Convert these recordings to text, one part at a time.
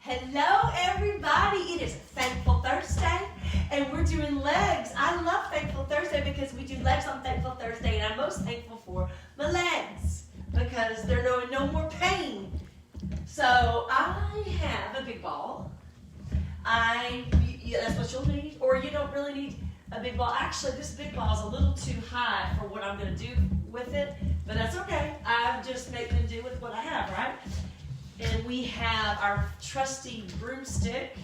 Hello everybody, it is Thankful Thursday and we're doing legs. I love Thankful Thursday because we do legs on Thankful Thursday and I'm most thankful for my legs because they're no more pain. So I have a big ball. That's what you'll need, or you don't really need a big ball. Actually, this big ball is a little too high for what I'm going to do with it, but that's okay. I'm just making do with what I have, right? And we have our trusty broomstick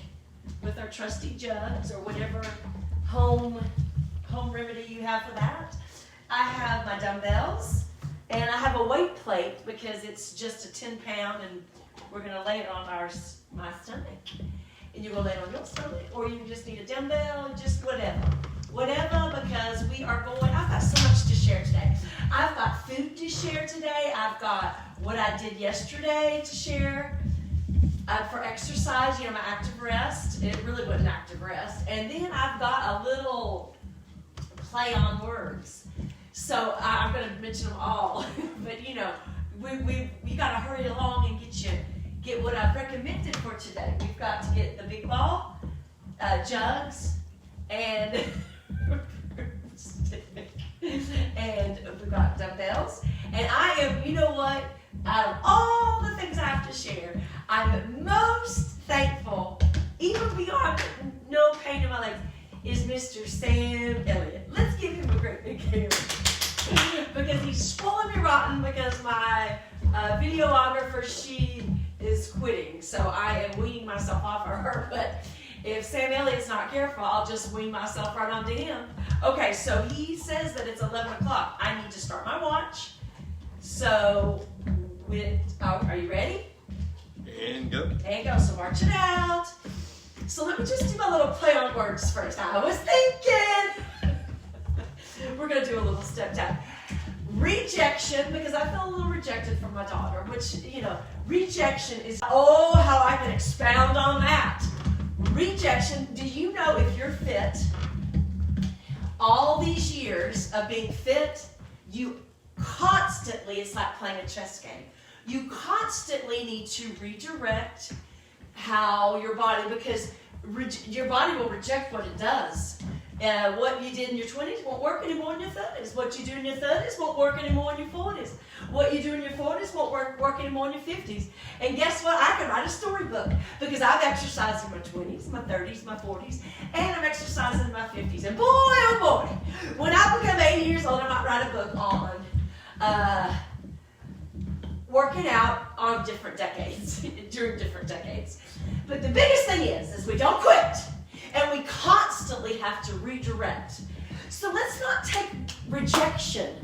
with our trusty jugs or whatever home remedy you have for that. I have my dumbbells and I have a weight plate because it's just a 10-pound and we're going to lay it on my stomach. And you're going to lay it on your stomach, or you just need a dumbbell, just whatever, because we are going. I've got so much to share today. I've got food to share today. I've got what I did yesterday to share for exercise, my active rest. It really wasn't active rest. And then I've got a little play on words. So I'm going to mention them all. But, you got to hurry along and get what I've recommended for today. We've got to get the big ball, jugs, and and we've got dumbbells. And I am, out of all the things I have to share, I'm most thankful, even beyond no pain in my legs, is Mr. Sam Elliott. Let's give him a great big hand. Because he's spoiling me rotten because my videographer, she is quitting. So I am weaning myself off of her. But if Sam Elliott's not careful, I'll just wean myself right onto him. Okay, so he says that it's 11 o'clock. I need to start my watch. So, are you ready? And go. And go. So march it out. So let me just do my little play on words first. I was thinking. We're going to do a little step down. Rejection, because I feel a little rejected from my daughter, which, rejection is, how I can expound on that. Rejection, do you know if you're fit, all these years of being fit, you constantly, it's like playing a chess game, you constantly need to redirect how your body, because your body will reject what it does. What you did in your 20s won't work anymore in your 30s. What you do in your 30s won't work anymore in your 40s. What you do in your 40s won't work anymore in your 50s. And guess what? I can write a storybook because I've exercised in my 20s, my 30s, my 40s, and I'm exercising in my 50s. And boy, oh boy, when I become 80 years old, I might write a book on working out on different decades, during different decades. But the biggest thing is we don't quit. And we constantly have to redirect. So let's not take rejection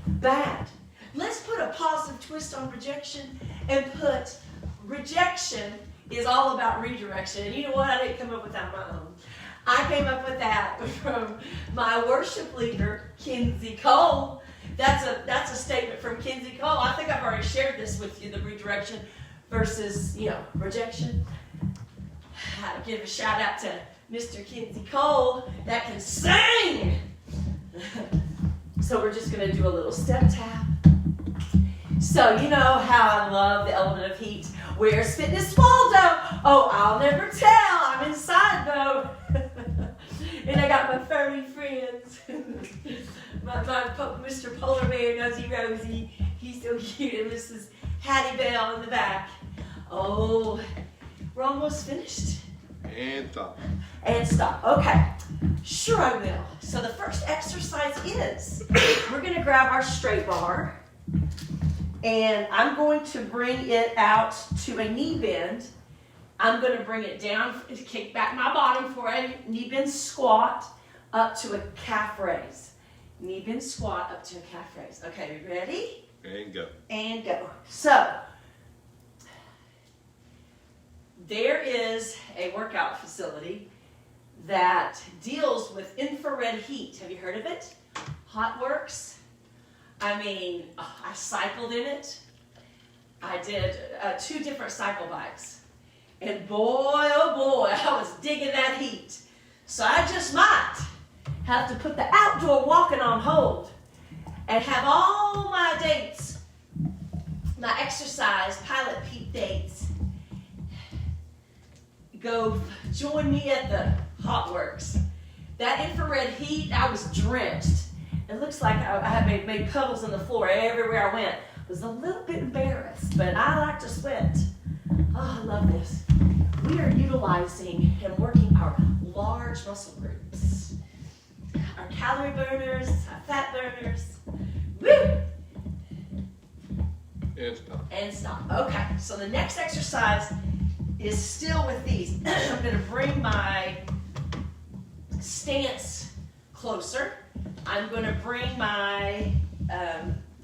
bad. Let's put a positive twist on rejection and put rejection is all about redirection. And you know what? I didn't come up with that on my own. I came up with that from my worship leader, Kinsey Cole. That's a statement from Kinsey Cole. I think I've already shared this with you, the redirection versus, rejection. I'd give a shout out to Mr. Kinsey Cole that can sing. So we're just going to do a little step tap. So you know how I love the element of heat. Where's Fitness Waldo? Oh, I'll never tell. I'm inside though. And I got my furry friends. my Mr. Polar Bear, Nosy Rosie. He's so cute. And Mrs. Hattie Bell in the back. Oh, we're almost finished. And stop. And stop. Okay. Sure I will. So the first exercise is we're going to grab our straight bar and I'm going to bring it out to a knee bend. I'm going to bring it down, kick back my bottom for a knee bend squat up to a calf raise. Knee bend squat up to a calf raise. Okay, ready? And go. And go. So there is a workout facility that deals with infrared heat. Have you heard of it? HotWorks. I cycled in it. I did 2 different cycle bikes. And boy, oh boy, I was digging that heat. So I just might have to put the outdoor walking on hold and have all my dates, my exercise pilot peak dates go join me at the Hot Works. That infrared heat, I was drenched. It looks like I had made puddles in the floor everywhere I went. I was a little bit embarrassed, but I like to sweat. Oh, I love this. We are utilizing and working our large muscle groups. Our calorie burners, our fat burners. Woo! And stop. And stop. Okay, so the next exercise is still with these. I'm going to bring my stance closer. I'm going to bring my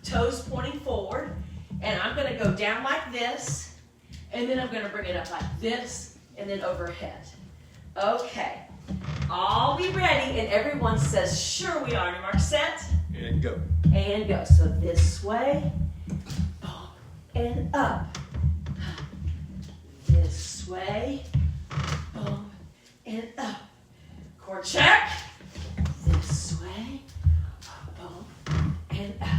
toes pointing forward, and I'm going to go down like this, and then I'm going to bring it up like this, and then overhead. Okay, I'll be ready, and everyone says, sure we are. Your mark, set, And go. and go. So this way, bump, and up. This way, bump, and up. Core check. This way, bump, and up.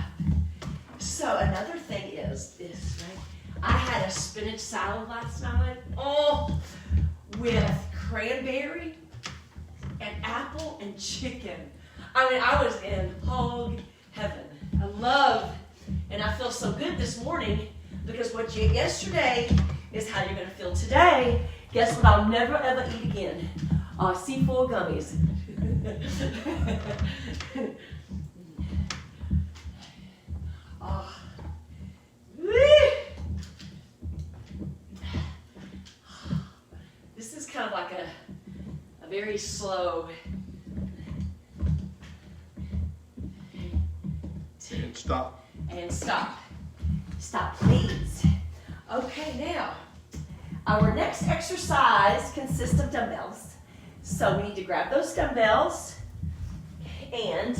So another thing is this, right? I had a spinach salad last night. Oh, with cranberry and apple and chicken. I mean, I was in hog heaven. I love, and I feel so good this morning because what you ate yesterday is how you're going to feel today. Guess what I'll never ever eat again? C4 gummies. Oh. This is kind of like a very slow. And stop. And stop. Stop, please. Okay, now, our next exercise consists of dumbbells. So we need to grab those dumbbells, and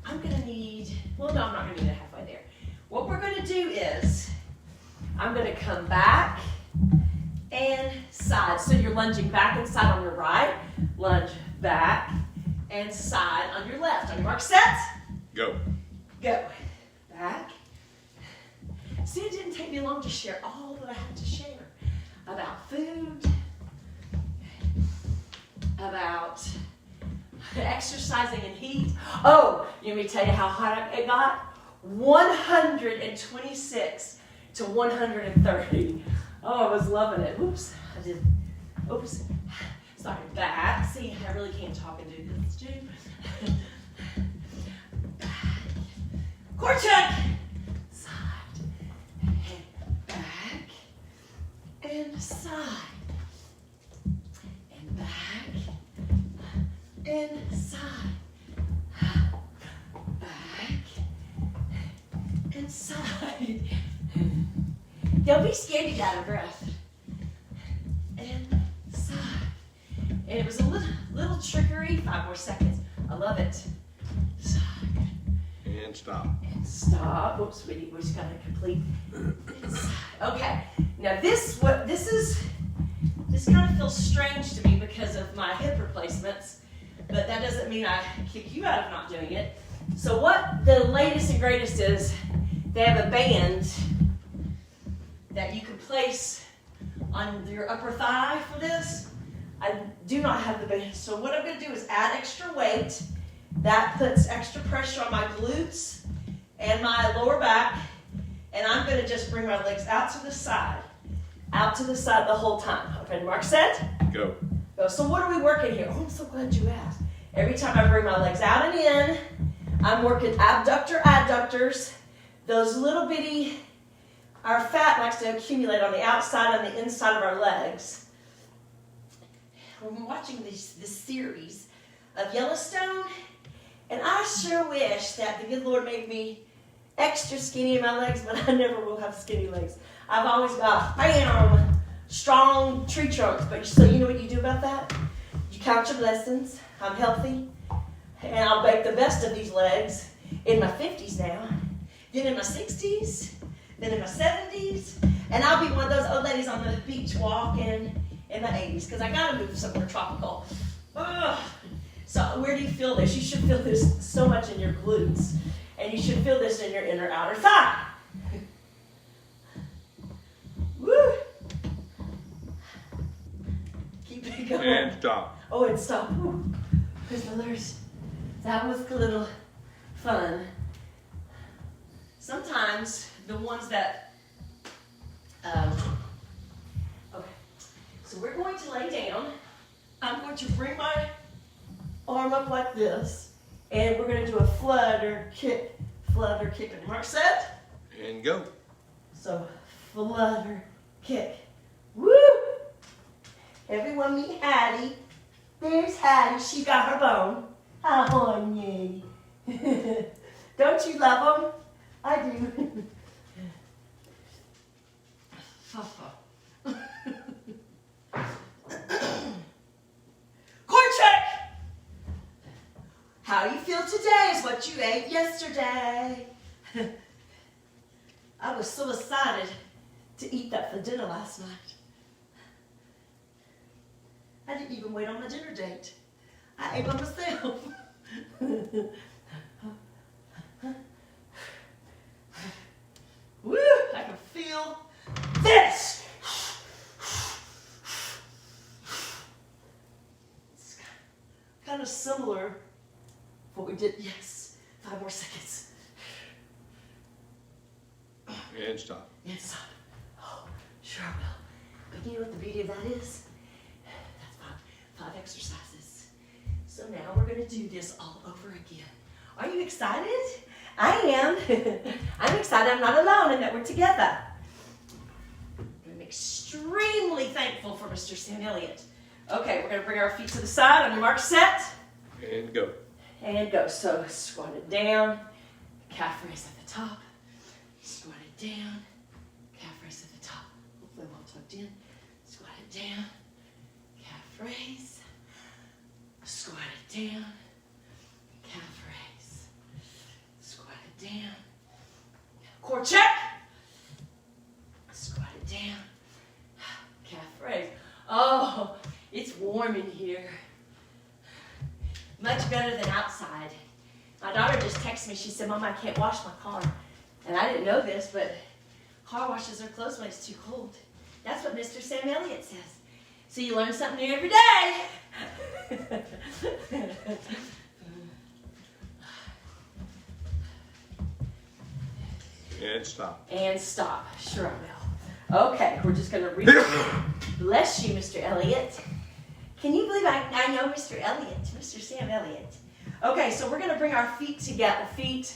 I'm gonna need, well, no, I'm not gonna need it halfway there. What we're gonna do is, I'm gonna come back and side. So you're lunging back and side on your right, lunge back and side on your left. On your mark, set. Go. Go. Back. See, it didn't take me long to share all that I had to share about food, about exercising in heat. Oh, you want me to tell you how hot it got? 126 to 130. Oh, I was loving it. Oops, oops. Sorry, back. See, I really can't talk and do this too. Core check. Side and back and side and back and side, back and side. Don't be scared to get out of breath. And side. And it was a little trickery. 5 more seconds. I love it. Side. And stop. And stop. Whoops, we just got to complete. Okay. Now this kind of feels strange to me because of my hip replacements, but that doesn't mean I kick you out of not doing it. So what the latest and greatest is, they have a band that you can place on your upper thigh for this. I do not have the band, so what I'm going to do is add extra weight. That puts extra pressure on my glutes and my lower back, and I'm going to just bring my legs out to the side the whole time. Okay, mark, set. Go. Go. So what are we working here? Oh, I'm so glad you asked. Every time I bring my legs out and in, I'm working adductors. Those little bitty, our fat likes to accumulate on the outside and the inside of our legs. We're watching this series of Yellowstone, and I sure wish that the good Lord made me extra skinny in my legs, but I never will have skinny legs. I've always got, strong tree trunks, but so you know what you do about that? You count your blessings. I'm healthy, and I'll make the best of these legs in my 50s now, then in my 60s, then in my 70s, and I'll be one of those old ladies on the beach walking in my 80s, because I gotta move somewhere tropical. Ugh. So where do you feel this? You should feel this so much in your glutes, and you should feel this in your inner outer thigh. Woo! keep it going. And stop. Oh, and stop. Prisoners, that was a little fun. Sometimes the ones that, okay, so we're going to lay down. I'm going to bring my arm up like this, and we're going to do a flutter kick, and Mark set. And go. So, flutter kick. Woo! Everyone meet Hattie. There's Hattie. She got her bone. Oh, yay. Don't you love them? I do. Core check! How you feel today is what you ate yesterday. I was so excited to eat that for dinner last night. I didn't even wait on my dinner date. I ate by myself. Woo! I can feel this. It's kind of similar to what we did. Yes, 5 more seconds. And stop. And stop. Oh, sure will. But you know what the beauty of that is? That's five exercises. So now we're going to do this all over again. Are you excited? I am. I'm excited I'm not alone and that we're together. I'm extremely thankful for Mr. Sam Elliott. Okay, we're going to bring our feet to the side on your mark, set. And go. And go. So squat it down, calf raise at the top. Squat it down, calf raise at the top. Hopefully well tucked in. Squat it down, calf raise. Squat it down, calf raise. Squat it down. Core check. Squat it down, calf raise. Oh, it's warm in here. Much better than outside. My daughter just texted me. She said, Mom, I can't wash my car. And I didn't know this, but car washes are closed when it's to cold. That's what Mr. Sam Elliott says. So you learn something new every day. And stop. And stop. Sure I will. Okay, we're just going to read. Bless you, Mr. Elliott. Can you believe I know Mr. Elliott, Mr. Sam Elliott? Okay, so we're going to bring our feet together. Feet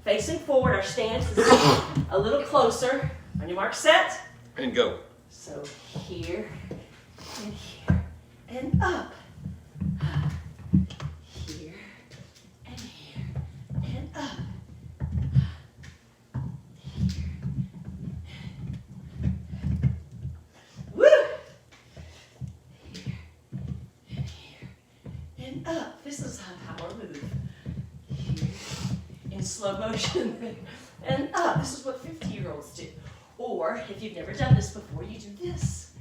facing forward. Our stance is a little closer. On your mark, set. And go. So here and here and up. Here and here and up. Here. Woo! Here and here and up. This is a power move. Here in slow motion and up. This is what 50-year-olds do. Or, if you've never done this before, you do this.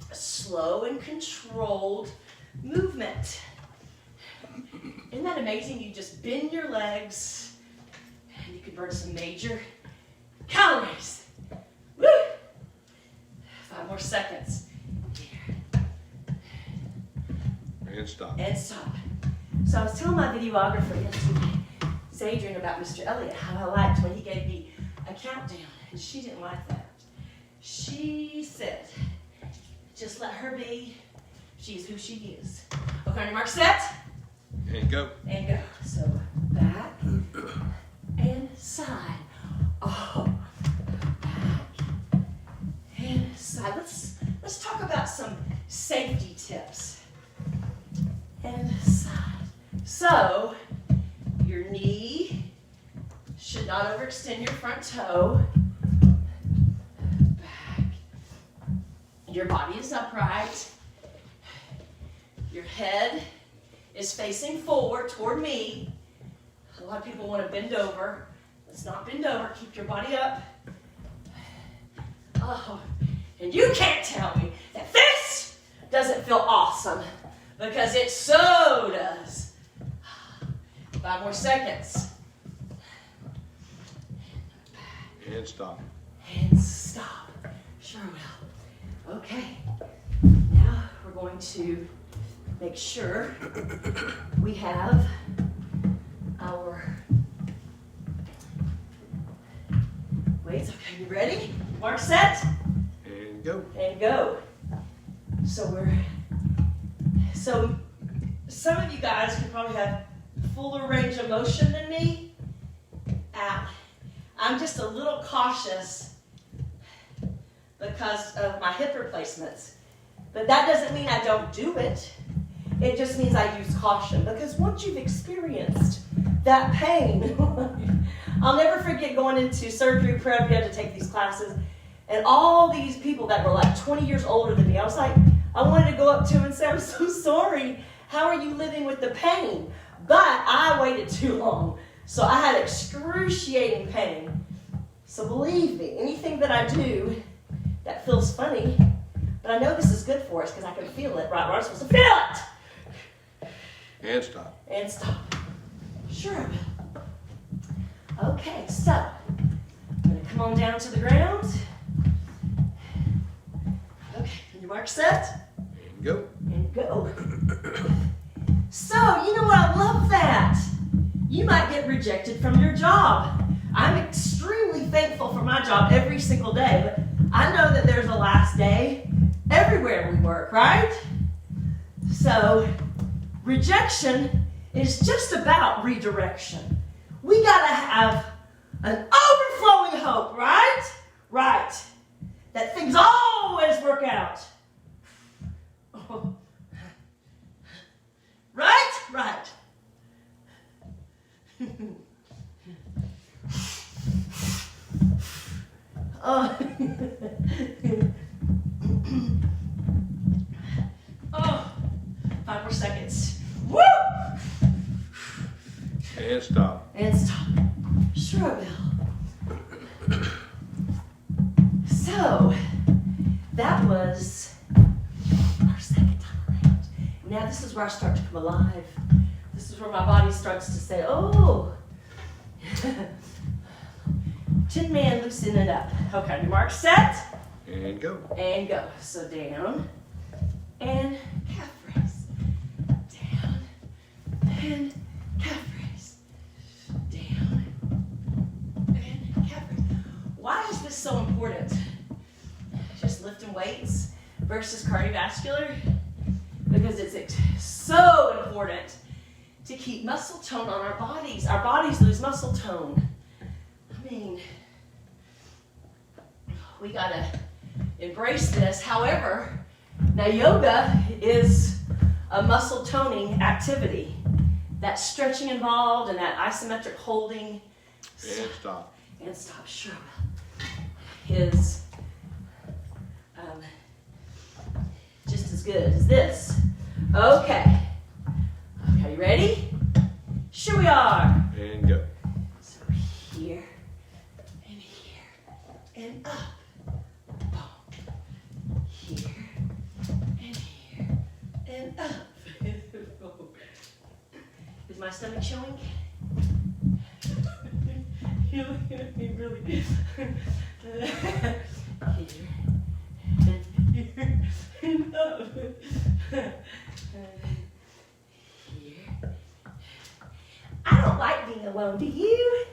A slow and controlled movement. Isn't that amazing? You just bend your legs, and you can burn some major calories. Woo! 5 more seconds. Here. And stop. And stop. So I was telling my videographer yesterday, Adrian, about Mr. Elliott, how I liked when he gave me a countdown. And she didn't like that. She said, just let her be. She's who she is. Okay, on your mark, set. And go. And go. So back and side. Oh, back and side. Let's talk about some safety tips. And side. So your knee should not overextend your front toe. Your body is upright. Your head is facing forward toward me. A lot of people want to bend over. Let's not bend over. Keep your body up. Oh, and you can't tell me that this doesn't feel awesome, because it so does. 5 more seconds. And stop. And stop. Sure will. Okay. Now we're going to make sure we have our weights. Okay, you ready? Mark, set, And go. and go. So some of you guys can probably have fuller range of motion than me. I'm just a little cautious because of my hip replacements. But that doesn't mean I don't do it. It just means I use caution. Because once you've experienced that pain, I'll never forget going into surgery prep. You had to take these classes. And all these people that were like 20 years older than me, I was like, I wanted to go up to them and say, I'm so sorry. How are you living with the pain? But I waited too long. So I had excruciating pain. So believe me, anything that I do that feels funny, but I know this is good for us because I can feel it, right? I'm supposed to feel it. And stop. And stop. Sure I will. Okay, so I'm going to come on down to the ground. Okay, your mark set. And go. And go. So, you know what? I love that. You might get rejected from your job. I'm extremely thankful for my job every single day, but I know that there's a last day everywhere we work, right? So, rejection is just about redirection. We gotta have an overflowing hope, right? Right. That things always work out. Right? Right. Oh. Oh. 5 more seconds. Woo! And stop. And stop. Sure will. So, that was our second time around. Now this is where I start to come alive. This is where my body starts to say, oh. Tin Man, loosen it up. Okay, your mark set. And go. And go. So down. And calf raise. Down. And calf raise. Down. And calf raise. Why is this so important? Just lifting weights versus cardiovascular? Because it's so important to keep muscle tone on our bodies. Our bodies lose muscle tone. I mean, we gotta embrace this. However, now yoga is a muscle toning activity. That stretching involved and that isometric holding. And stop. And stop, sure. Is just as good as this. Okay. Okay, you ready? Sure we are. And go. So here and here and up. Boom. Here and here and up. Is my stomach showing? You really. Here and here and up. Here. I don't like being alone, do you?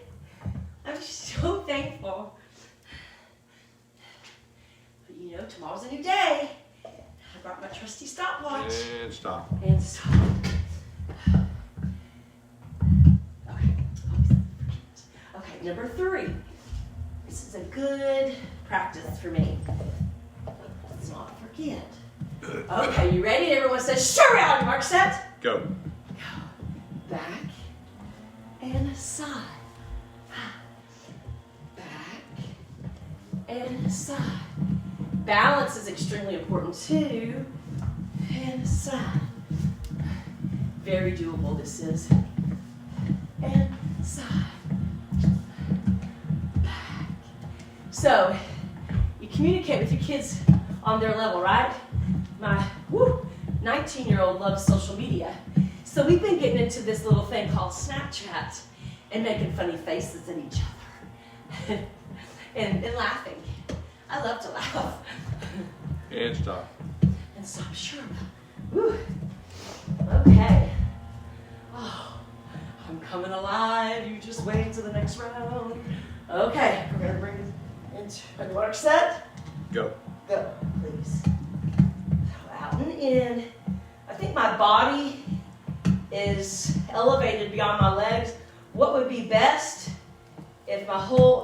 I'm just so thankful. But you know, tomorrow's a new day. I brought my trusty stopwatch. And stop. And stop. Okay, number 3. This is a good practice for me. Let's not forget. Okay, you ready? Everyone says, sure, on mark set. Go. Go. Back and side. Back and side. Balance is extremely important too. And side. Very doable this is. And side. Back. So, you communicate with your kids on their level, right? My 19-year-old loves social media. So we've been getting into this little thing called Snapchat and making funny faces at each other and laughing. I love to laugh. And stop. And stop, sure. Whew. Okay. Oh, I'm coming alive. You just wait until the next round. Okay, we're gonna bring it into a water set. Go. Go, please. Out and in. I think my body is elevated beyond my legs. What would be best if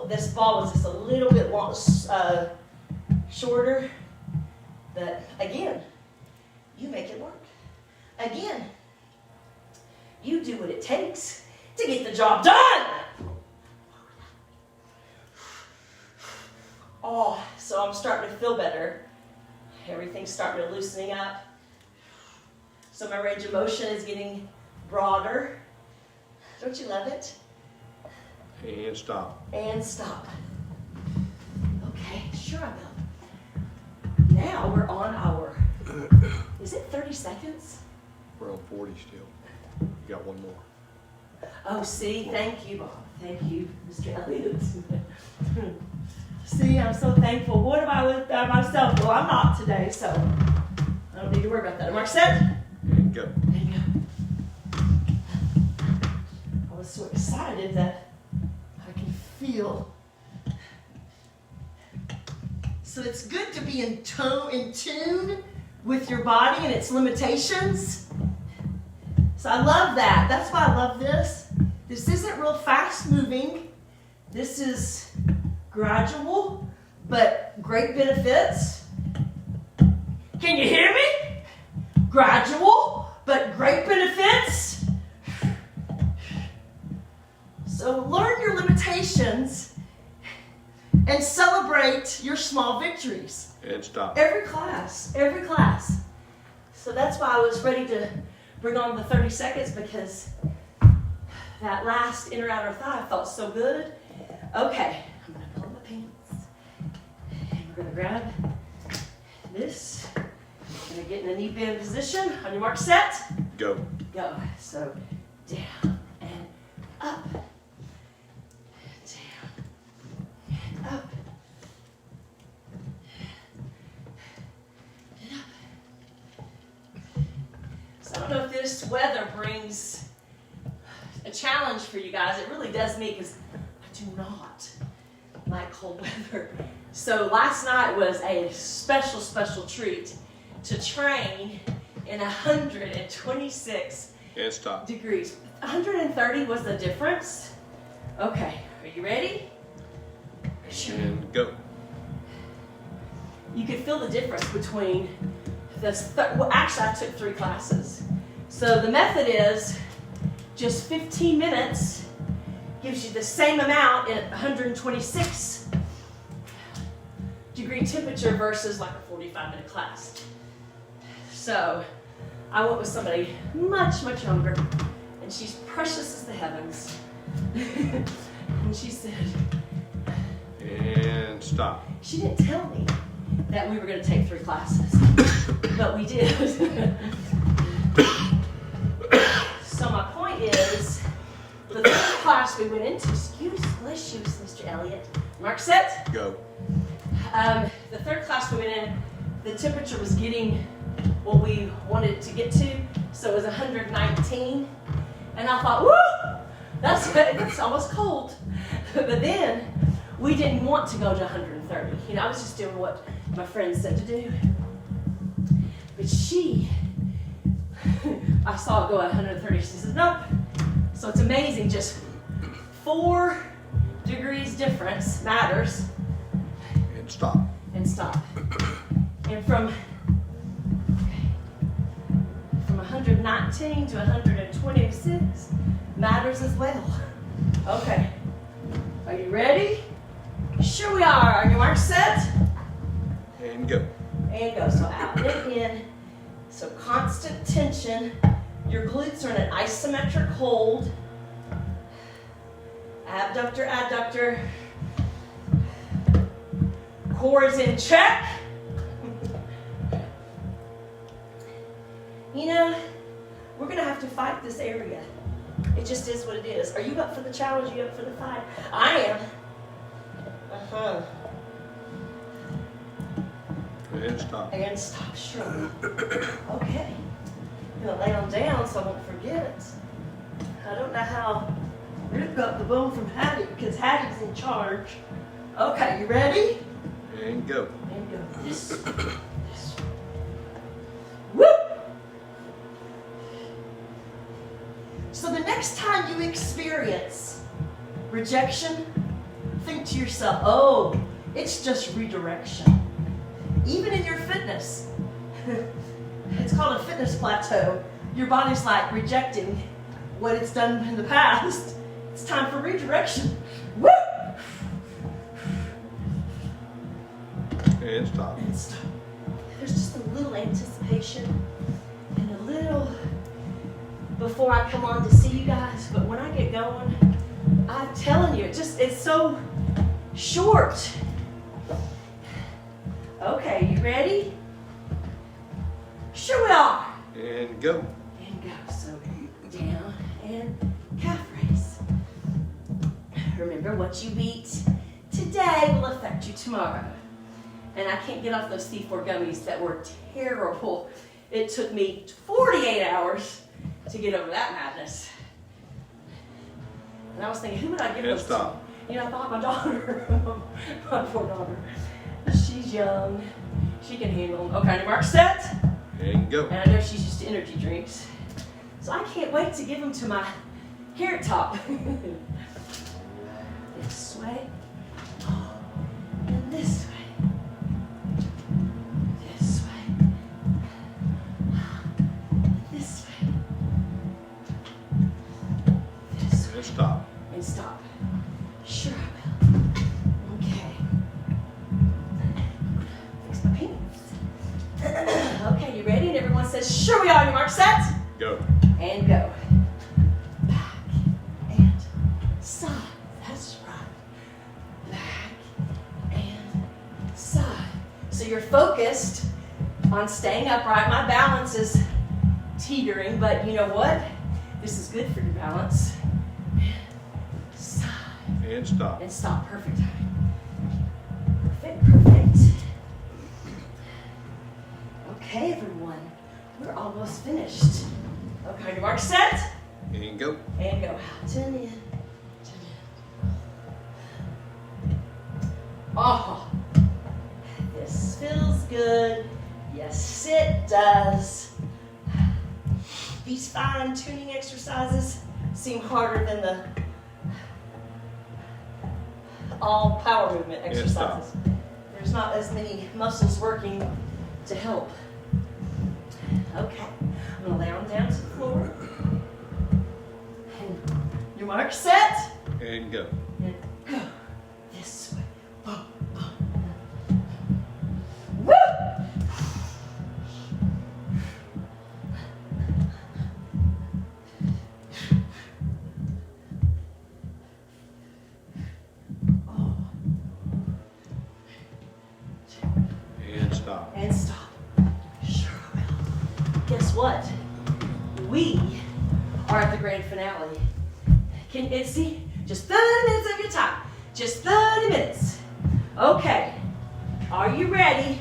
this ball was just a little bit shorter? But again, you make it work. Again, you do what it takes to get the job done. Oh, so I'm starting to feel better. Everything's starting to loosening up. So my range of motion is getting broader. Don't you love it? And stop. And stop. Okay, sure I will. Now we're on our, is it 30 seconds? We're on 40 still. You got one more. Oh, see, thank you, Bob. Thank you, Mr. Elliott. See, I'm so thankful. What am I without myself? Well, I'm not today, so I don't need to worry about that. Am I set? And go. There you go. I was so excited that I can feel. So it's good to be in tune with your body and its limitations. So I love that. That's why I love this. This isn't real fast moving. This is gradual, but great benefits. Can you hear me? Gradual, but great benefits. So learn your limitations and celebrate your small victories. And stop. Every class. So that's why I was ready to bring on the 30 seconds, because that last inner outer thigh felt so good. Okay, I'm gonna pull up my pants and we're gonna grab this. Gonna get in a knee bend position. On your mark, set. Go. Go. So down and up. Down and up. And up. So I don't know if this weather brings a challenge for you guys. It really does me, because I do not like cold weather. So last night was a special treat to train in 126 And stop. degrees. 130 was the difference. Okay, are you ready? Sure. And go. You could feel the difference between well, actually I took 3 classes. So the method is just 15 minutes gives you the same amount in 126 degree temperature versus like a 45-minute class. So I went with somebody much younger, and she's precious as the heavens. And she said, And stop. she didn't tell me that we were going to take 3 classes, but we did. So my point is, the third class we went into, bless you, Mr. Elliott. Mark, set. Go. The third class we went in, the temperature was getting what we wanted to get to, so it was 119, and I thought, woo, that's almost cold. But then we didn't want to go to 130. You know, I was just doing what my friend said to do. But I saw it go at 130. She says, nope. So it's amazing, just 4 degrees difference matters. And stop. And stop. And from 119 to 126 matters as well. Okay. Are you ready? Sure we are. Are your marks set? And go. And go. So out and in. So constant tension. Your glutes are in an isometric hold. Abductor, adductor. Core is in check. You know, we're going to have to fight this area. It just is what it is. Are you up for the challenge? Are you up for the fight? I am. Uh-huh. And stop. And stop, sure. Okay. gonna lay on down so I won't forget. I don't know how Rip got the bone from Hattie because Hattie's in charge. Okay, you ready? And go. And go this way. This way. Woo! So the next time you experience rejection, think to yourself, oh, it's just redirection. Even in your fitness, it's called a fitness plateau. Your body's like rejecting what it's done in the past. It's time for redirection. Woo! And stop. And stop. There's just a little anticipation and a little before I come on to see you guys, but when I get going, I'm telling you, it's so short. Okay, you ready? Sure we are. And go. And go. So down and calf raise. Remember, what you eat today will affect you tomorrow. And I can't get off those C4 gummies that were terrible. It took me 48 hours to get over that madness. And I was thinking, who would I give And those stop. to? You know, I thought my daughter, my poor daughter. She's young. She can handle them. Okay, mark set. And go. And I know she's used to energy drinks. So I can't wait to give them to my carrot top. This way. And this way. This way. This way. This way. And stop. And stop. Sure I will. Okay. Fix my pants. Okay, you ready? And everyone says, sure we are. Your mark set. Go. And go. Back and side. That's right. Back and side. So you're focused on staying upright. My balance is teetering, but you know what? This is good for your balance. Side. And stop. And stop. Perfect. Perfect, perfect. Okay, everyone. We're almost finished. Okay, your mark set. And go. And go out. 10 in. 10 in. Oh, this feels good. Yes, it does. These fine-tuning exercises seem harder than the all power movement exercises. There's not as many muscles working to help. Okay, I'm gonna lay on down to the floor. And your mark set. And go. And go this way. Boom, boom. Woo! Oh. And stop. And stop. Sure I will. Guess what? We are at the grand finale. Can it see? Just 30 minutes of your time. Just 30 minutes. Okay. Are you ready?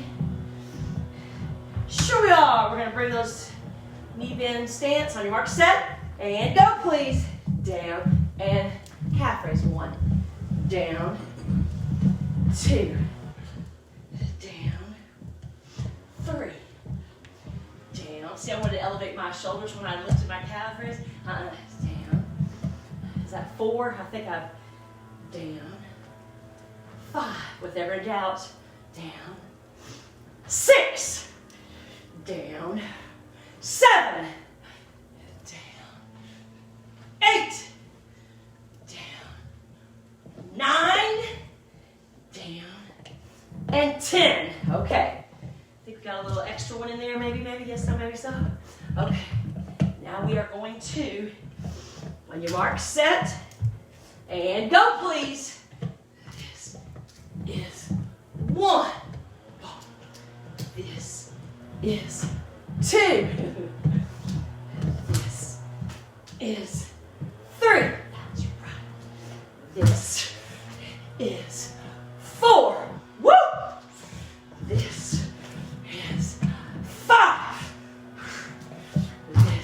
Sure we are. We're going to bring those knee bend stance on your mark set. And go, please. Down and calf raise. 1. Down. 2. Down. 3. Down. See, I wanted to elevate my shoulders when I lifted my calf raise. Down. Is that 4? I think I'm down. 5. With every doubt. Down. 6. Down. 7. Down. 8. Down. 9. Down. And 10. Okay. I think we got a little extra one in there, maybe, yes, no, maybe so. Okay. Now we are going to, on your mark, set, and go, please. This is 1. This is 2. This is 3. That's right. This is 4. Woo! This is 5. This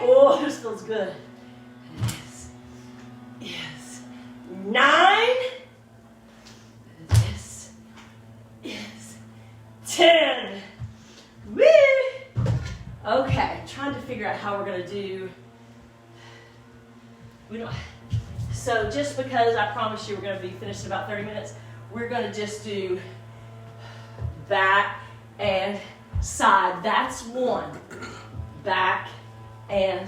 Oh, this feels good. This is 9. This is 10. Woo! Okay, trying to figure out how we're gonna do. So just because I promised you we're gonna be finished in about 30 minutes, we're gonna just do back and side. That's 1. Back and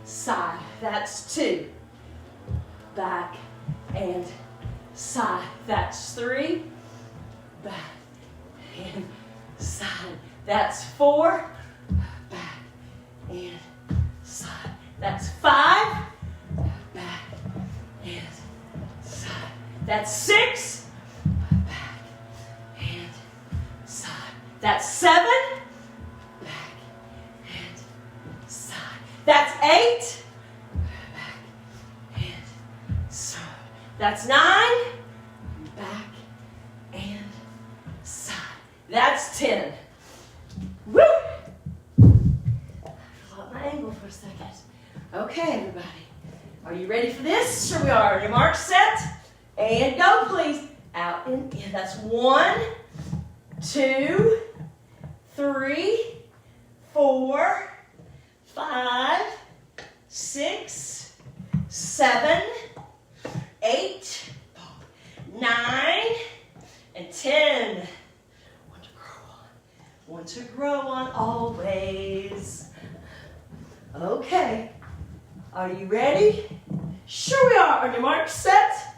side. That's 2. Back and side. That's 3. Back and side. That's 4. Back and side. That's 5. Back and side. That's 6. Back and side. That's 7. Back and side. That's 8. Back and side. That's 9. Back and side. That's 10. Woo! I lost my angle for a second. Okay, everybody. Are you ready for this? Sure we are. Your mark set. And go, please. Out and in. That's 1, 2, 3, 4, 5, 6, 7, 8, 9, and 10. One to grow on always. Okay. Are you ready? Sure we are. On your mark, set.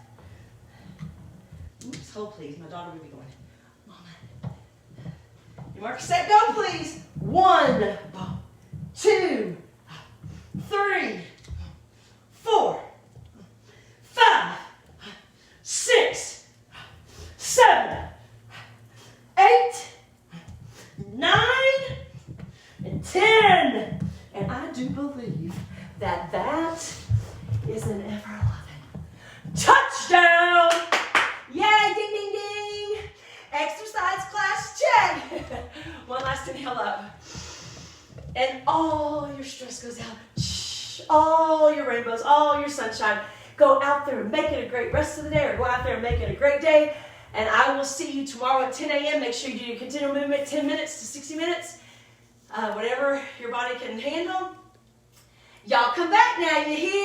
Oops, hold please. My daughter will be going. Mama. Your mark, set, go please. 1, 2, 3, 4, 5, 6, 7, 8, 9, and 10. And I do believe that is an ever-loving touchdown. Yay, ding, ding, ding. Exercise class check. One last inhale up. And all your stress goes out. Shh. All your rainbows, all your sunshine. Go out there and make it a great rest of the day, or go out there and make it a great day. And I will see you tomorrow at 10 a.m. Make sure you do your continual movement, 10 minutes to 60 minutes. Whatever your body can handle. Y'all come back now, you hear?